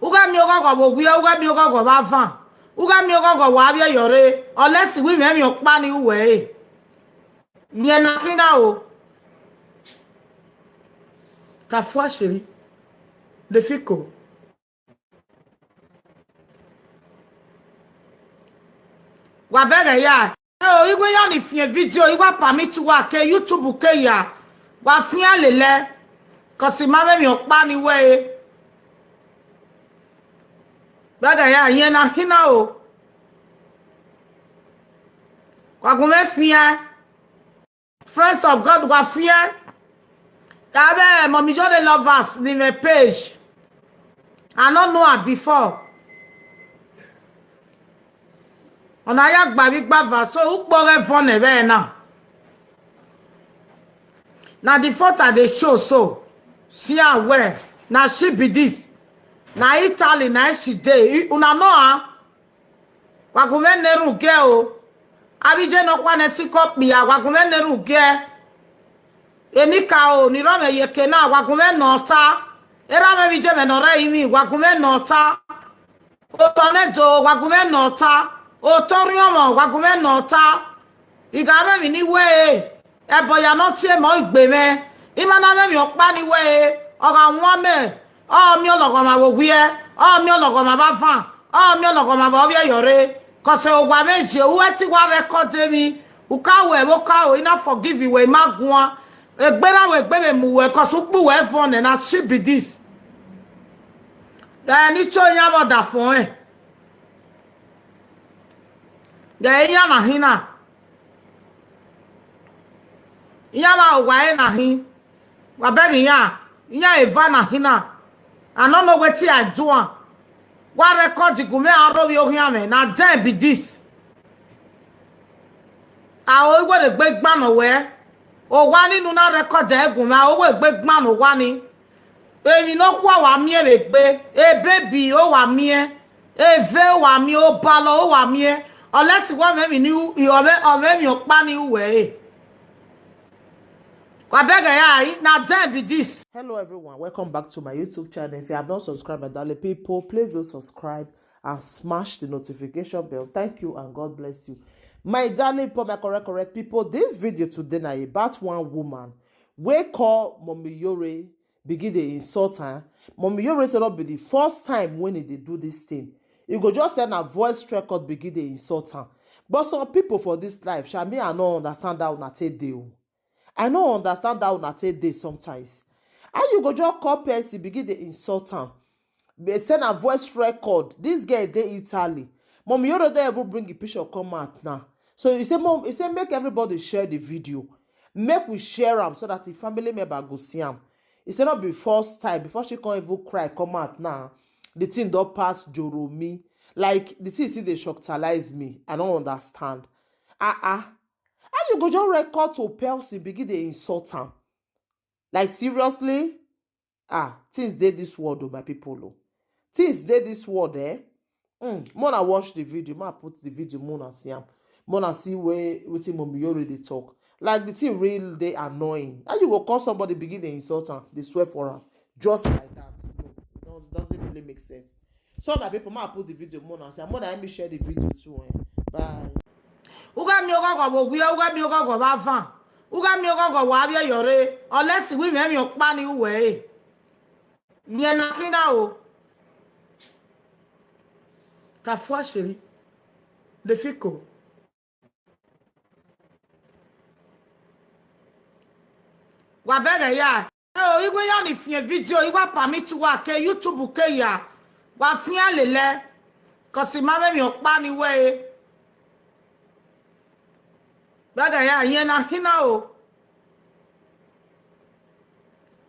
Uga mi oga go bo gwe uga mi oga go ba fan. Uga mi oga go wa bi Iyore. Unless we me mi okpa ni uwe. Mi na kinda o. Ta foi chérie. De fico. Wa bega ya. O igwe ya ni fie video igwa permit wa ke YouTube ke ya. Wa fia lele. Kosi ma me mi okpa ni we. Bega ya yen na hina o. Wa gume fia. Friends of God wa fia. Kabe mommy just the lovers in my page. I don't know her before. On a yak babi bava so who bore phone ebe na. Now the photo they show so. See her where. Now she be this. Now Italy now she dey. Una know her. Wakume neru ge o. Abije no kwa ne sikop biya wakume neru ge. Enika o ni rame yeke na wakume nota. Era me bije me no re imi wakume nota. O tonejo wakume nota. O toriomo wakume nota. Iga me ni we. Ebo ya no tie mo igbe me. Imana me mi okpa ni we. Oga won me. O mi ologo ma wo gwie. O mi ologo ma ba fan. O mi ologo ma ba obi Iyore. Cause ogwa meje uweti wa record mi. Ukawe woka ina forgive you we magwa. Egbera we gbe me mu we cause ukpu we phone na she be this. Da ni cho nya boda phone e. Da ya na hina. Ya ba wa e na hin. Wa be ya. Ya eva na hina. I don't know wetin I do am. Wa record gume aro wi ohia me na den be this. A o we de gbe gba no we. O wa ninu na record egun ma o we gbe gba no wa ni. Emi no kwa wa mi e gbe. E baby o wa mi e. E ve wa mi o ba lo o wa mi e. Unless wa me mi ni o me mi o pa ni we. Wa bega ya na den be this. Hello everyone, welcome back to my YouTube channel. If you have not subscribed, my darling people, please do subscribe and smash the notification bell. Thank you and God bless you. My darling people, my correct people, this video today na about one woman we call Iyore begin the insult her. Iyore said not be the first time when they do this thing. You go just send a voice record begin the insult her. But some people for this life, me I don't understand that una take deal. I don't understand that una take day sometimes. And you go just call person begin the insult am. They send a voice record. This girl dey Italy. Iyore don't ever bring a picture come out now. So he say make everybody share the video. Make we share am so that the family member go see am. He say not be first time before she can't even cry come out now. The thing don't pass joro me. Like the thing see they shocktalize me. I don't understand. And you go just record to person begin the insult am. Like seriously? Things dey this world oh my people oh. Things dey this world Mona watch the video, ma put the video, Mona see am. Mona see where wetin Iyore dey talk. Like the thing real dey annoying. How you go call somebody begin the insult am, they swear for am. Just like that. No, it doesn't really make sense. So my people, ma put the video, Mona see am. Mona let me share the video too. Bye. Uga mi oga go bo gwie uga mi oga go ba fan. Uga mi oga go wa bi Iyore. Unless we me mi okpa ni we. Mi na kinda o. Ta foi chérie. De fico. Wa bega ya. O igwe ya ni fie video igwa permit wa ke YouTube ke ya. Wa fia lele. Kosi ma me mi okpa ni we. Bega ya yen na hina o.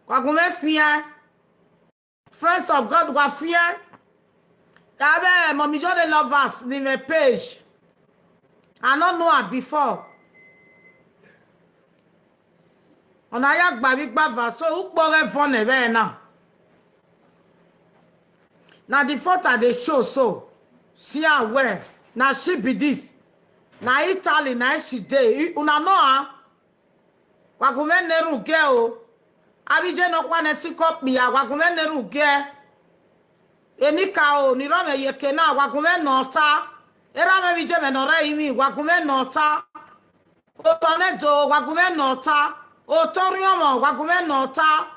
Kwa gume fia. Friends of God wa fia. Kabe mommy just the lovers in my page. I don't know her before. On a yak babi bava so who bore phone ebe na. Now the photo they show so. See her where. Now she be this. Now Italy now she dey. Una know her. Wakume neru ge o. Abije no kwa ne sikop biya wakume neru ge. Enika o ni rame yeke na wagume nota. Era me bije me nore imi wagume nota. Otone do wagume nota. Otoriomo wagume nota.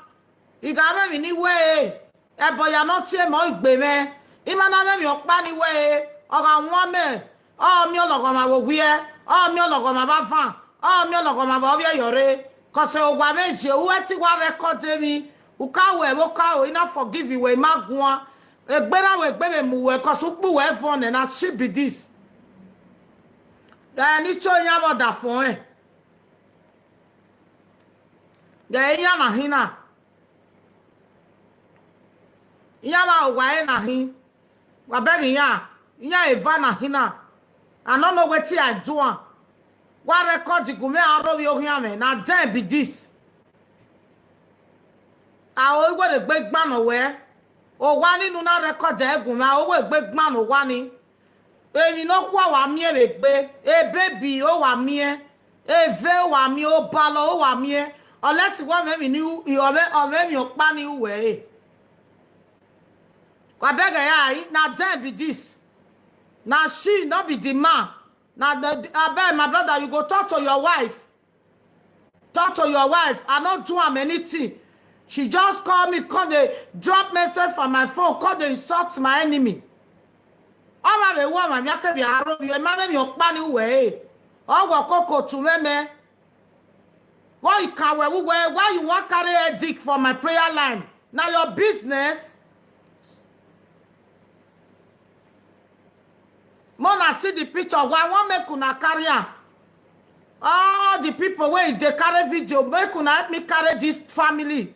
Igame mi ni we. Ebo ya noti e mo igbe me. Imana me mi okpa ni we. Oga won me. O mi ologo ma wo wie. O mi ologo ma ba fan. O mi ologo ma ba obi Iyore. Cause ogwa meje uwe ti wa record mi. Ukawe woka o ina forgive you we magwa. Egbera we gbeme muwe cause ukpu we phone na she be this. Da ni cho nya boda fun e. Da nya na hina. Nya ba ogwa e na hin. Wa be nya eva na hina. I don't know what I do. What record you me aro bi ohia me na den be this. I always want a big man away. O wa nínú na record egun ma o we gbe gban o wa ni èmi no kwa wa mi e gbe e baby o wa mi e ve wa mi o ba lo o wa mi e unless wa me ni o me mi o pa ni we kwa bega ya na dem be this na she no be the man na abeg my brother you go talk to your wife I no do am anything. She just called me, called the drop message from my phone, called the insult my enemy. Oh, my woman, I can't be out of you. My name is Pani way. Oh, Coco to me. Why you can't wear? Why you want carry a dick for my prayer line? Now your business. Mona see the picture. Why won't make una carry am? All the people where they carry video, make una help me carry this family.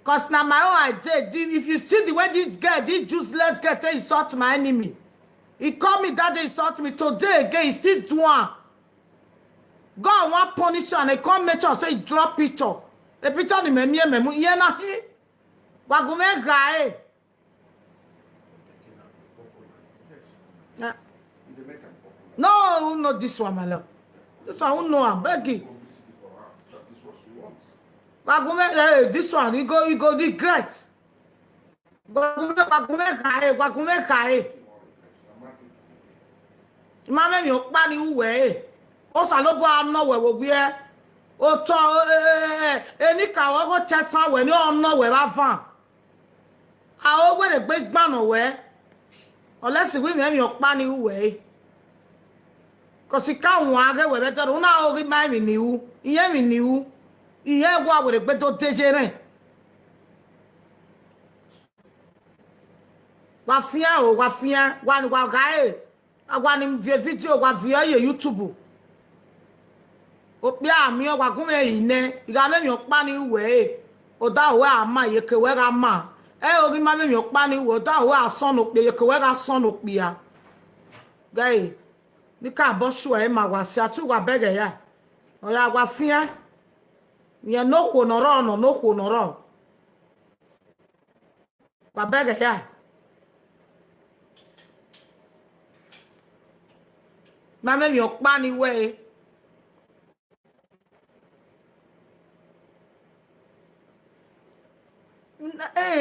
Cause now my own idea, if you see the way this girl, this useless girl, they insult my enemy. He called me that they insult me. Today again, he still do one. God want punish and he come make sure say he drop picture. The picture the meme yena he. Wagume guy. No, not this one, my love. This one, no, I'm begging. This one, he go regret. Wagume kai. Mama mi okpa ni uwe. O salobo am no we wo gbe. O to eni ka wo go tesan we ni on no we ba fan. A o we de gbe gban no we. Unless we mi okpa ni uwe. Cause ka won age we better una o ri mai mi niu. Iye mi niu. Iye gwa we de gbe to tejere. Wa fia wa gae. Agwa ni video wa via ye YouTube. O pe ami o wa gun e ine. Iga me mi opa ni we. O da we ama ye ke we ga ma. O ri ma me mi opa ni we o da we ason o pe ye ke we ga son o pe ya. Guy, ni ka bo shu e ma wa si atu wa bege ya. O ya wa fia. Ye no ko no ro. Wa bege ya. Mama mi okpa ni we.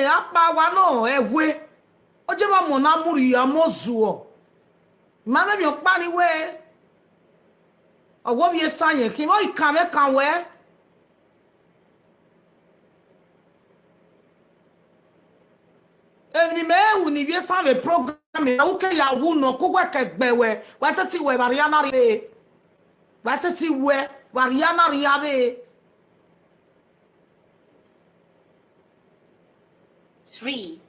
Apa wa no ewe. Oje ba mo na muri ya mozuo. Mama mi okpa ni we. Owo bi esanye ki mo ikame kan we. Eni me wu ni bi esanye program me uke ya wu no kugwe kegbewe. Wa se ti we Mariana ri. Wa se ti we Mariana ri ave. 3.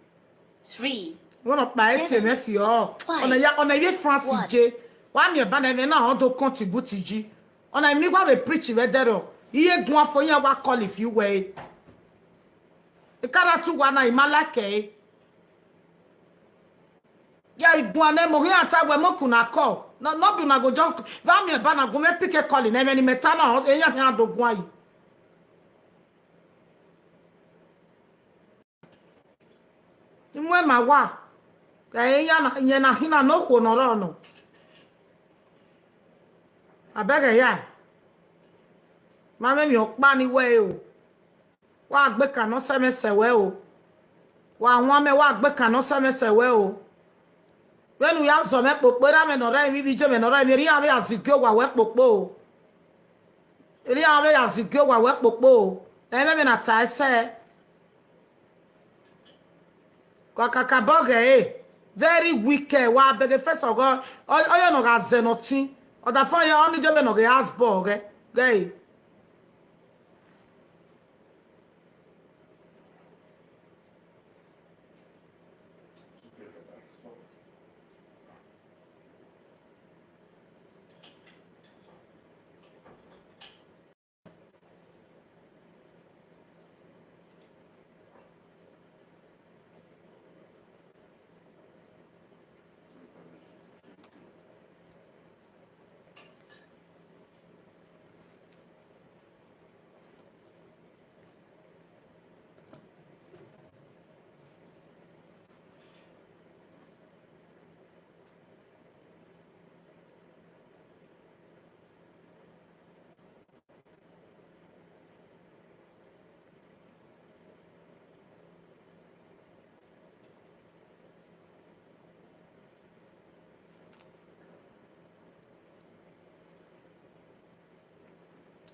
One of my eight me fio. On a ye Francis J. Wa mi ba na me na do contribute ji. On a mi wa be preach we there. Iye gun afo yen wa call if you way. E kara tu wa na imalake. Ya igun ane mo ri ata we mo kuna call. No be na go just va mi ba na go me pick a call na me ni meta na e yan han do gun ayi. Imwe ma wa. Ka e yan na hina no ko no ro no. Abege ya. Ma me mi okpa ni we o. Wa gbe kan no se me se we o. wa nwa me wa gbe kan no se me se we o when we have some popo ra me no ra mi bi je me no ra mi ri ave asike wa we popo o ri ave asike wa we popo o e me na ta se kwa kaka boge very wicked wa be the first of God oyo no ga zenoti oda for your only job no ga ask boge gay.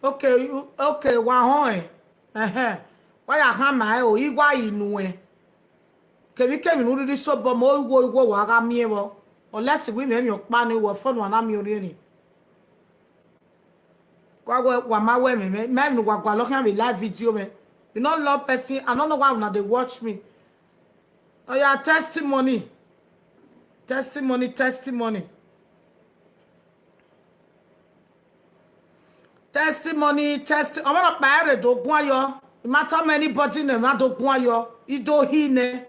Okay, wa hon wa ya ha ma o igwa inu kemi nu ri so bo mo igwo wa ga mi wo unless we me pa ni wo phone na mi ori ni wa ma we me nu gwa lo kan me live video me you know love person I don't know why una dey watch me oh yeah testimony I want to buy it do gun ayo no matter many body na ma do gun ayo ido hi ne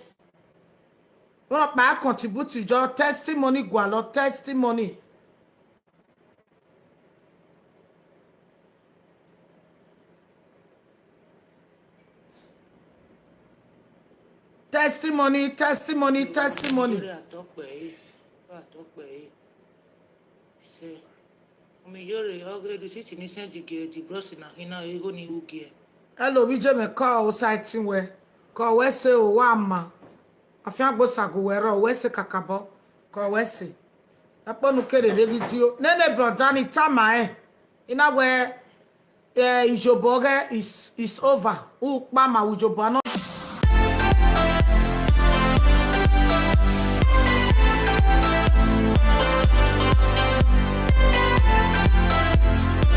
want to buy contribute to your testimony gwa lo testimony Iyore already sit in inside the brush na ina ego ni ugie. Hello bi je me call site we call we say o wa ma afia gbo sago we ro we say kakabo call we say aponu kere de video nene brother ni tama ina we ijoboge is over u pa ma ujobo